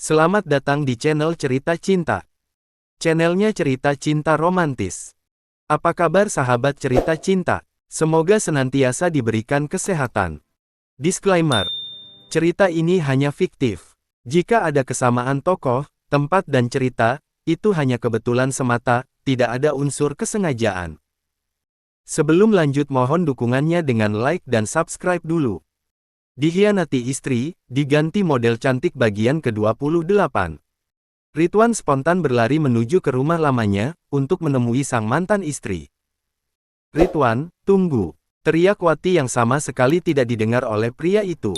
Selamat datang di channel Cerita Cinta. Channelnya cerita cinta romantis. Apa kabar sahabat cerita cinta? Semoga senantiasa diberikan kesehatan. Disclaimer. Cerita ini hanya fiktif. Jika ada kesamaan tokoh, tempat dan cerita, itu hanya kebetulan semata, tidak ada unsur kesengajaan. Sebelum lanjut mohon dukungannya dengan like dan subscribe dulu. Dikhianati istri, diganti model cantik bagian ke-28. Ridwan spontan berlari menuju ke rumah lamanya, untuk menemui sang mantan istri. "Ridwan, tunggu!" teriak Wati yang sama sekali tidak didengar oleh pria itu.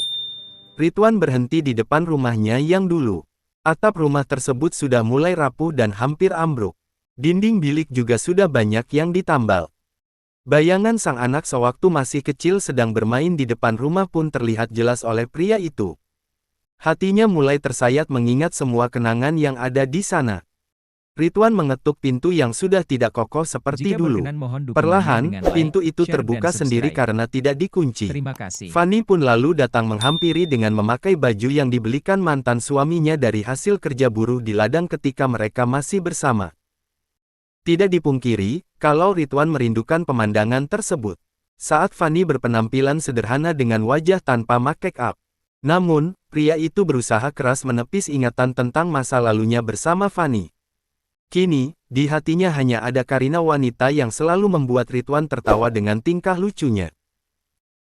Ridwan berhenti di depan rumahnya yang dulu. Atap rumah tersebut sudah mulai rapuh dan hampir ambruk. Dinding bilik juga sudah banyak yang ditambal. Bayangan sang anak sewaktu masih kecil sedang bermain di depan rumah pun terlihat jelas oleh pria itu. Hatinya mulai tersayat mengingat semua kenangan yang ada di sana. Ridwan mengetuk pintu yang sudah tidak kokoh seperti dulu. Perlahan, pintu itu terbuka sendiri karena tidak dikunci. Terima kasih. Fanny pun lalu datang menghampiri dengan memakai baju yang dibelikan mantan suaminya dari hasil kerja buruh di ladang ketika mereka masih bersama. Tidak dipungkiri, kalau Ridwan merindukan pemandangan tersebut. Saat Fanny berpenampilan sederhana dengan wajah tanpa make up. Namun, pria itu berusaha keras menepis ingatan tentang masa lalunya bersama Fanny. Kini, di hatinya hanya ada Karina, wanita yang selalu membuat Ridwan tertawa dengan tingkah lucunya.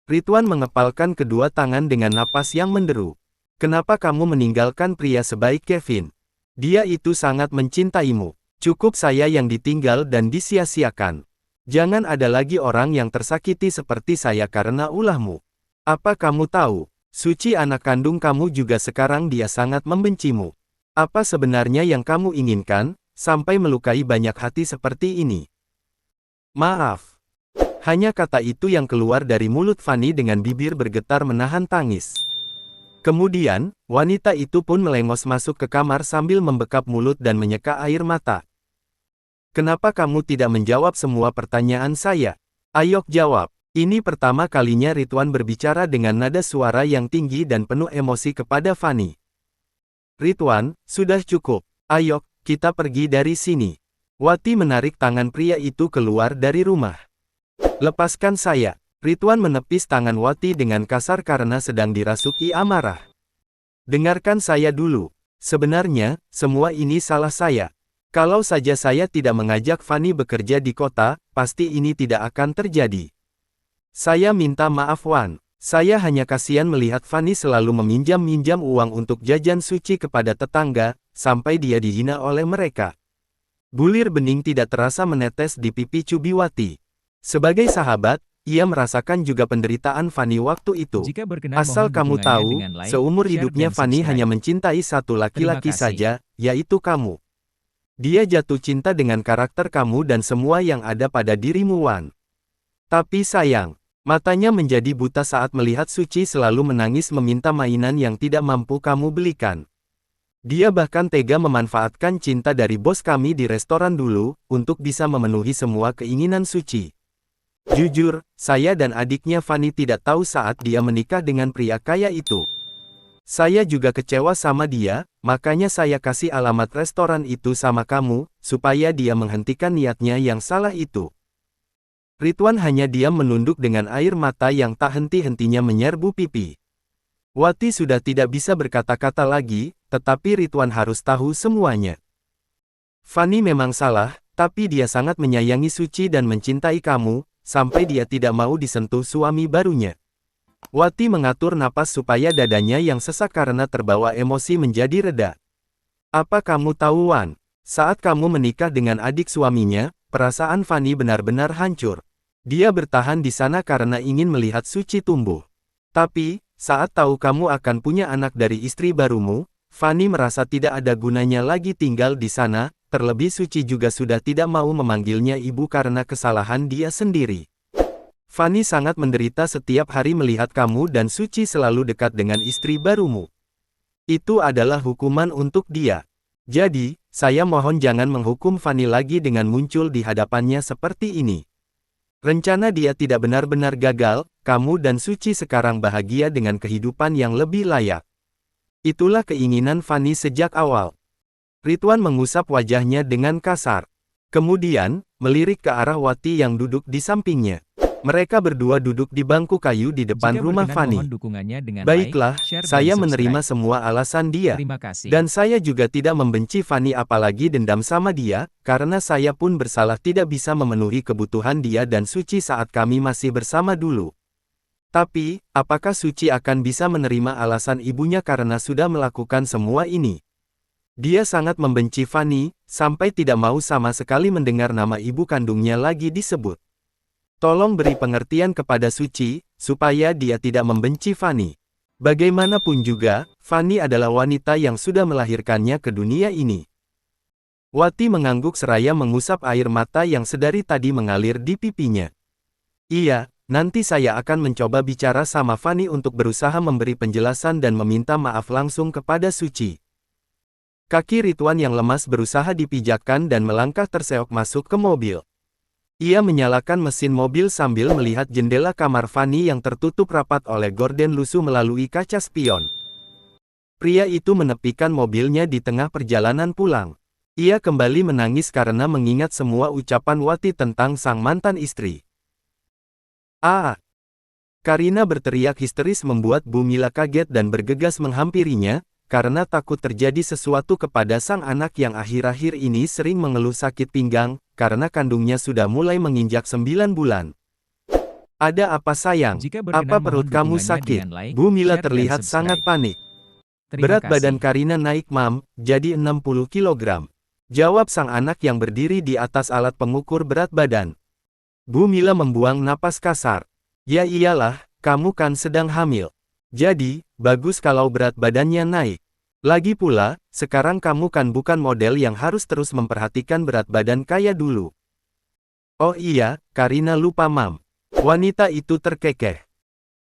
Ridwan mengepalkan kedua tangan dengan napas yang menderu. "Kenapa kamu meninggalkan pria sebaik Kevin? Dia itu sangat mencintaimu. Cukup saya yang ditinggal dan disia-siakan. Jangan ada lagi orang yang tersakiti seperti saya karena ulahmu. Apa kamu tahu, Suci anak kandung kamu juga sekarang dia sangat membencimu. Apa sebenarnya yang kamu inginkan, sampai melukai banyak hati seperti ini?" "Maaf." Hanya kata itu yang keluar dari mulut Fanny dengan bibir bergetar menahan tangis. Kemudian, wanita itu pun melengos masuk ke kamar sambil membekap mulut dan menyeka air mata. "Kenapa kamu tidak menjawab semua pertanyaan saya? Ayo jawab." Ini pertama kalinya Ridwan berbicara dengan nada suara yang tinggi dan penuh emosi kepada Fanny. "Ridwan, sudah cukup. Ayo, kita pergi dari sini." Wati menarik tangan pria itu keluar dari rumah. "Lepaskan saya." Ridwan menepis tangan Wati dengan kasar karena sedang dirasuki amarah. "Dengarkan saya dulu. Sebenarnya, semua ini salah saya. Kalau saja saya tidak mengajak Fanny bekerja di kota, pasti ini tidak akan terjadi. Saya minta maaf Wan. Saya hanya kasihan melihat Fanny selalu meminjam-minjam uang untuk jajan Suci kepada tetangga, sampai dia dihina oleh mereka." Bulir bening tidak terasa menetes di pipi Cubiwati. Sebagai sahabat, ia merasakan juga penderitaan Fanny waktu itu. "Asal kamu tahu, seumur hidupnya Fanny hanya mencintai satu laki-laki saja, yaitu kamu. Dia jatuh cinta dengan karakter kamu dan semua yang ada pada dirimu Wan. Tapi sayang, matanya menjadi buta saat melihat Suci selalu menangis meminta mainan yang tidak mampu kamu belikan. Dia bahkan tega memanfaatkan cinta dari bos kami di restoran dulu, untuk bisa memenuhi semua keinginan Suci. Jujur, saya dan adiknya Fanny tidak tahu saat dia menikah dengan pria kaya itu. Saya juga kecewa sama dia, makanya saya kasih alamat restoran itu sama kamu, supaya dia menghentikan niatnya yang salah itu." Ridwan hanya diam menunduk dengan air mata yang tak henti-hentinya menyerbu pipi. Wati sudah tidak bisa berkata-kata lagi, tetapi Ridwan harus tahu semuanya. "Fanny memang salah, tapi dia sangat menyayangi Suci dan mencintai kamu, sampai dia tidak mau disentuh suami barunya." Wati mengatur napas supaya dadanya yang sesak karena terbawa emosi menjadi reda. "Apa kamu tahu Wan? Saat kamu menikah dengan adik suaminya, perasaan Fanny benar-benar hancur. Dia bertahan di sana karena ingin melihat Suci tumbuh. Tapi, saat tahu kamu akan punya anak dari istri barumu, Fanny merasa tidak ada gunanya lagi tinggal di sana, terlebih Suci juga sudah tidak mau memanggilnya ibu karena kesalahan dia sendiri. Fanny sangat menderita setiap hari melihat kamu dan Suci selalu dekat dengan istri barumu. Itu adalah hukuman untuk dia. Jadi, saya mohon jangan menghukum Fanny lagi dengan muncul di hadapannya seperti ini. Rencana dia tidak benar-benar gagal, kamu dan Suci sekarang bahagia dengan kehidupan yang lebih layak." Itulah keinginan Fanny sejak awal. Ridwan mengusap wajahnya dengan kasar. Kemudian, melirik ke arah Wati yang duduk di sampingnya. Mereka berdua duduk di bangku kayu di depan Jika rumah berkenan mohon Fanny. dukungannya dengan like, Baiklah, share dan saya menerima subscribe. semua alasan dia. Terima kasih. Dan saya juga tidak membenci Fanny apalagi dendam sama dia, karena saya pun bersalah tidak bisa memenuhi kebutuhan dia dan Suci saat kami masih bersama dulu. Tapi, apakah Suci akan bisa menerima alasan ibunya karena sudah melakukan semua ini? Dia sangat membenci Fanny, sampai tidak mau sama sekali mendengar nama ibu kandungnya lagi disebut. Tolong beri pengertian kepada Suci, supaya dia tidak membenci Fanny. Bagaimanapun juga, Fanny adalah wanita yang sudah melahirkannya ke dunia ini. Wati mengangguk seraya mengusap air mata yang sedari tadi mengalir di pipinya. Iya, nanti saya akan mencoba bicara sama Fanny untuk berusaha memberi penjelasan dan meminta maaf langsung kepada Suci. Kaki Ridwan yang lemas berusaha dipijakkan dan melangkah terseok masuk ke mobil. Ia menyalakan mesin mobil sambil melihat jendela kamar Fanny yang tertutup rapat oleh gorden lusuh melalui kaca spion. Pria itu menepikan mobilnya di tengah perjalanan pulang. Ia kembali menangis karena mengingat semua ucapan Wati tentang sang mantan istri. Ah! Karina berteriak histeris membuat Bu Mila kaget dan bergegas menghampirinya, karena takut terjadi sesuatu kepada sang anak yang akhir-akhir ini sering mengeluh sakit pinggang, karena kandungnya sudah mulai menginjak 9 bulan. Ada apa sayang? Jika Apa berkenan perut mohon kamu dukungannya sakit? dengan like, Bu Mila share dan terlihat sangat subscribe. panik. Terima Berat badan kasih. Karina naik jadi 60 kg. Jawab sang anak yang berdiri di atas alat pengukur berat badan. Bu Mila membuang napas kasar. Ya iyalah, kamu kan sedang hamil. Jadi, bagus kalau berat badannya naik. Lagi pula, sekarang kamu kan bukan model yang harus terus memperhatikan berat badan kayak dulu. Oh iya, Karina lupa Wanita itu terkekeh.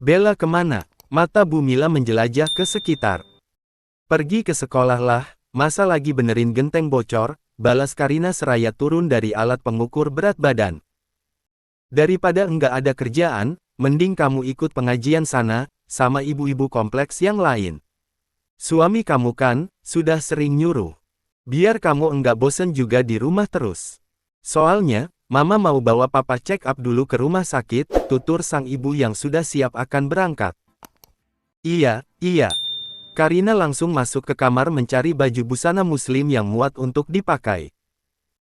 Bella kemana? Mata Bu Mila menjelajah ke sekitar. Pergi ke sekolah lah, masa lagi benerin genteng bocor, balas Karina seraya turun dari alat pengukur berat badan. Daripada enggak ada kerjaan, mending kamu ikut pengajian sana, sama ibu-ibu kompleks yang lain. Suami kamu kan, sudah sering nyuruh. Biar kamu enggak bosen juga di rumah terus. Soalnya, Mama mau bawa papa check up dulu ke rumah sakit, tutur sang ibu yang sudah siap akan berangkat. Iya, iya. Karina langsung masuk ke kamar mencari baju busana muslim yang muat untuk dipakai.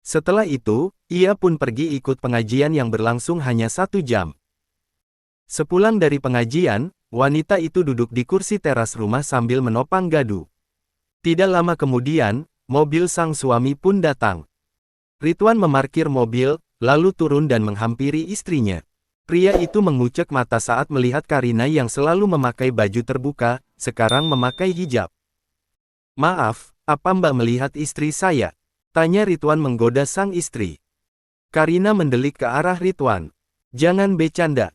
Setelah itu, ia pun pergi ikut pengajian yang berlangsung hanya 1 jam. Sepulang dari pengajian, wanita itu duduk di kursi teras rumah sambil menopang gadu. Tidak lama kemudian, mobil sang suami pun datang. Ridwan memarkir mobil, lalu turun dan menghampiri istrinya. Pria itu mengucek mata saat melihat Karina yang selalu memakai baju terbuka, sekarang memakai hijab. Maaf, apa Mbak melihat istri saya? Tanya Ridwan menggoda sang istri. Karina mendelik ke arah Ridwan. Jangan bercanda.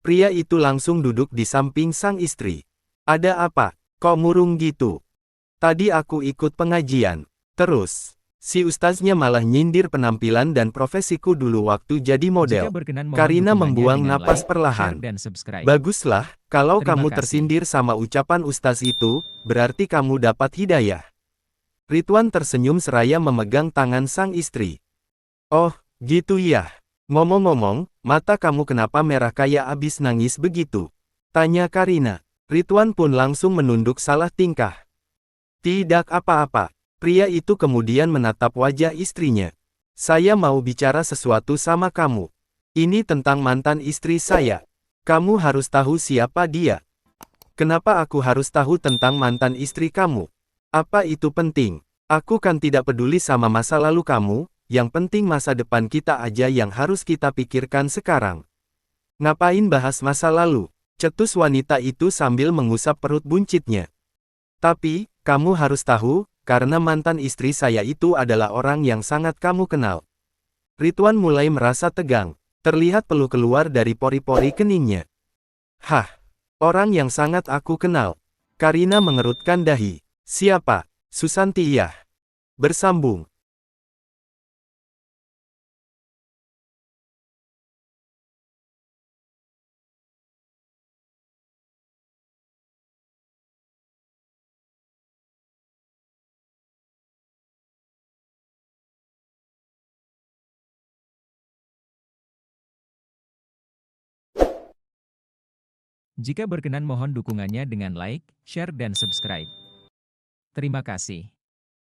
Pria itu langsung duduk di samping sang istri. Ada apa? Kok murung gitu? Tadi aku ikut pengajian. Terus, si ustaznya malah nyindir penampilan dan profesiku dulu waktu jadi Jika model. berkenan mohon Karina dukungannya membuang dengan napas like, share perlahan. dan subscribe. Baguslah, kalau Terima kamu kasih. tersindir sama ucapan ustaz itu, berarti kamu dapat hidayah. Ridwan tersenyum seraya memegang tangan sang istri. Oh, gitu ya. Ngomong-ngomong, mata kamu kenapa merah kayak abis nangis begitu? Tanya Karina. Ridwan pun langsung menunduk salah tingkah. Tidak apa-apa. Pria itu kemudian menatap wajah istrinya. Saya mau bicara sesuatu sama kamu. Ini tentang mantan istri saya. Kamu harus tahu siapa dia. Kenapa aku harus tahu tentang mantan istri kamu? Apa itu penting? Aku kan tidak peduli sama masa lalu kamu, yang penting masa depan kita aja yang harus kita pikirkan sekarang. Ngapain bahas masa lalu? Cetus wanita itu sambil mengusap perut buncitnya. Tapi, kamu harus tahu, karena mantan istri saya itu adalah orang yang sangat kamu kenal. Ridwan mulai merasa tegang. Terlihat peluh keluar dari pori-pori keningnya. Hah? Orang yang sangat aku kenal. Karina mengerutkan dahi. Siapa? Susanti ya. Bersambung. Jika berkenan mohon dukungannya dengan like, share dan subscribe. Terima kasih.